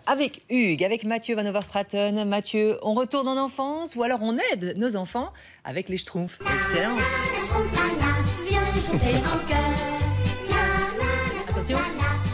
Avec Hugues, avec Mathieu Van Overstraten. Mathieu, on retourne en enfance ou alors on aide nos enfants avec les Schtroumpfs. Excellent. Attention,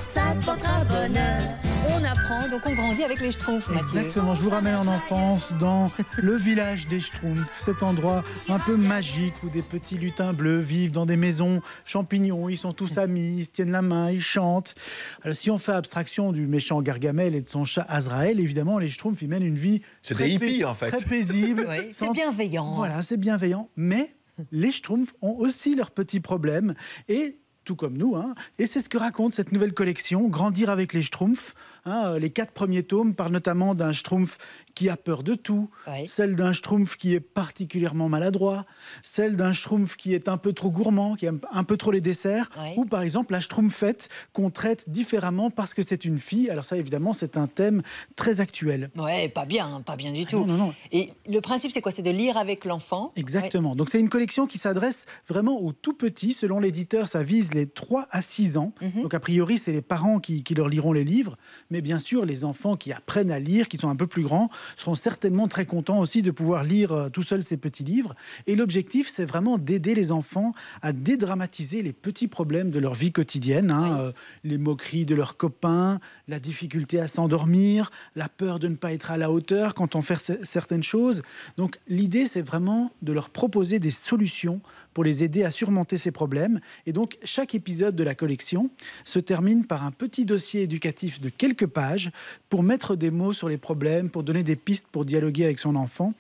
ça portera bonheur. On apprend, donc on grandit avec les Schtroumpfs, Mathieu. Exactement, je vous ramène en enfance dans le village des Schtroumpfs, cet endroit un peu magique où des petits lutins bleus vivent dans des maisons champignons, ils sont tous amis, ils se tiennent la main, ils chantent. Alors, si on fait abstraction du méchant Gargamel et de son chat Azraël, évidemment les Schtroumpfs ils mènent une vie c'est des hippies en fait. Très paisible. Oui, c'est bienveillant. Voilà, c'est bienveillant, mais les Schtroumpfs ont aussi leurs petits problèmes et tout comme nous, hein. Et c'est ce que raconte cette nouvelle collection, Grandir avec les Schtroumpfs. Hein, les 4 premiers tomes parlent notamment d'un Schtroumpf qui a peur de tout, celle d'un Schtroumpf qui est particulièrement maladroit, celle d'un Schtroumpf qui est un peu trop gourmand, qui aime un peu trop les desserts, ou par exemple la Schtroumpfette qu'on traite différemment parce que c'est une fille. Alors ça, évidemment, c'est un thème très actuel. Ouais, pas bien du tout. Non. Et le principe, c'est quoi? C'est de lire avec l'enfant. Exactement. Donc c'est une collection qui s'adresse vraiment aux tout petits. Selon l'éditeur, ça vise les 3 à 6 ans. Donc a priori, c'est les parents qui leur liront les livres. Mais bien sûr, les enfants qui apprennent à lire, qui sont un peu plus grands, seront certainement très contents aussi de pouvoir lire tout seuls ces petits livres. Et l'objectif, c'est vraiment d'aider les enfants à dédramatiser les petits problèmes de leur vie quotidienne. Hein, les moqueries de leurs copains, la difficulté à s'endormir, la peur de ne pas être à la hauteur quand on fait certaines choses. Donc l'idée, c'est vraiment de leur proposer des solutions pour les aider à surmonter ces problèmes. Et donc, chaque épisode de la collection se termine par un petit dossier éducatif de quelques pages pour mettre des mots sur les problèmes, pour donner des pistes pour dialoguer avec son enfant.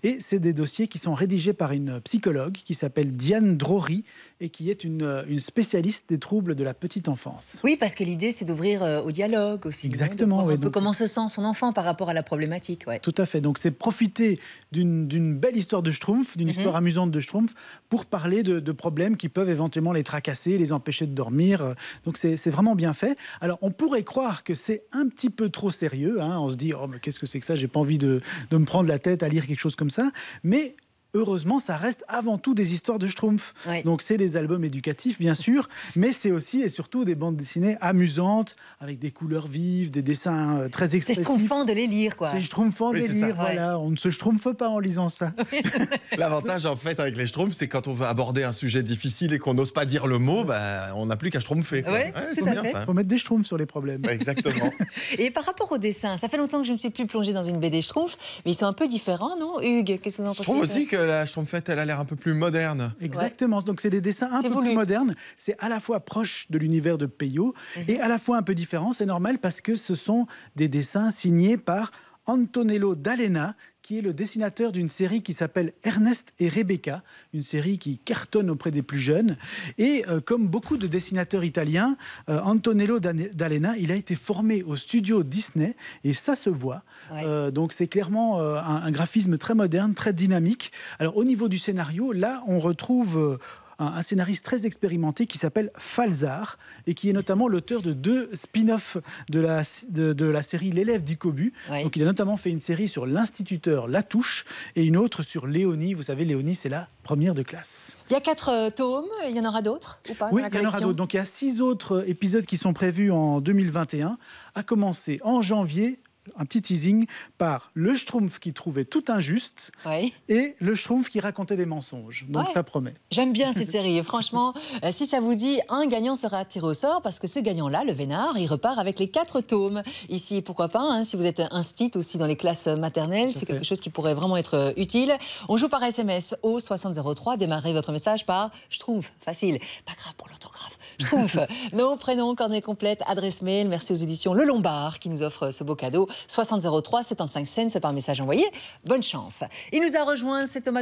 Et c'est des dossiers qui sont rédigés par une psychologue qui s'appelle Diane Drory et qui est une spécialiste des troubles de la petite enfance. Oui, parce que l'idée, c'est d'ouvrir au dialogue aussi. Exactement. Un peu comment se sent son enfant par rapport à la problématique. Tout à fait. Donc, c'est profiter d'une belle histoire de Schtroumpf, d'une histoire amusante de Schtroumpf, pour parler de problèmes qui peuvent éventuellement les tracasser, les empêcher de dormir. Donc c'est vraiment bien fait. Alors on pourrait croire que c'est un petit peu trop sérieux. Hein. On se dit, oh mais qu'est-ce que c'est que ça? J'ai pas envie de me prendre la tête à lire quelque chose comme ça. Mais heureusement, ça reste avant tout des histoires de Schtroumpfs. Donc c'est des albums éducatifs, bien sûr, mais c'est aussi et surtout des bandes dessinées amusantes, avec des couleurs vives, des dessins très expressifs. C'est schtroumpfant de les lire, quoi. C'est schtroumpfant de les lire, voilà. On ne se schtroumpfe pas en lisant ça. L'avantage, en fait, avec les Schtroumpfs, c'est quand on veut aborder un sujet difficile et qu'on n'ose pas dire le mot, on n'a plus qu'à schtroumpfer. C'est bien ça. Il faut mettre des schtroumpfs sur les problèmes. Exactement. Et par rapport au dessin, ça fait longtemps que je ne me suis plus plongée dans une BD Schtroumpf, mais ils sont un peu différents, non, Hugues? Qu'est-ce que vous en pensez? Je trouve aussi que la Schtroumpfette, elle a l'air un peu plus moderne. Exactement. Donc c'est des dessins un peu plus modernes. C'est à la fois proche de l'univers de Peyo et à la fois un peu différent. C'est normal parce que ce sont des dessins signés par Antonello D'Alena, qui est le dessinateur d'une série qui s'appelle Ernest et Rebecca, une série qui cartonne auprès des plus jeunes. Et comme beaucoup de dessinateurs italiens, Antonello D'Alena, il a été formé au studio Disney, et ça se voit. Donc c'est clairement un graphisme très moderne, très dynamique. Alors au niveau du scénario, là on retrouve un scénariste très expérimenté qui s'appelle Falzar et qui est notamment l'auteur de 2 spin-offs de la série L'élève d'Ikobu. Donc il a notamment fait une série sur l'instituteur Latouche et une autre sur Léonie. Vous savez, Léonie, c'est la première de classe. Il y a 4 tomes, il y en aura d'autres ou pas? Oui, il y en aura d'autres. Donc il y a 6 autres épisodes qui sont prévus en 2021, à commencer en janvier. Un petit teasing par le Schtroumpf qui trouvait tout injuste et le Schtroumpf qui racontait des mensonges. Donc ça promet. J'aime bien cette série. Et franchement, si ça vous dit, un gagnant sera tiré au sort parce que ce gagnant-là, le Vénard, il repart avec les 4 tomes. Ici, pourquoi pas, hein, si vous êtes instit aussi dans les classes maternelles, c'est quelque chose qui pourrait vraiment être utile. On joue par SMS au 6003. Démarrez votre message par Schtroumpf. Facile. Pas grave pour l'orthographe. Schtroumpf. Nom, prénom, coordonnées complètes, adresse mail. Merci aux éditions Le Lombard qui nous offrent ce beau cadeau. 6003 75 cents, c'est par message envoyé. Bonne chance. Il nous a rejoint, c'est Thomas de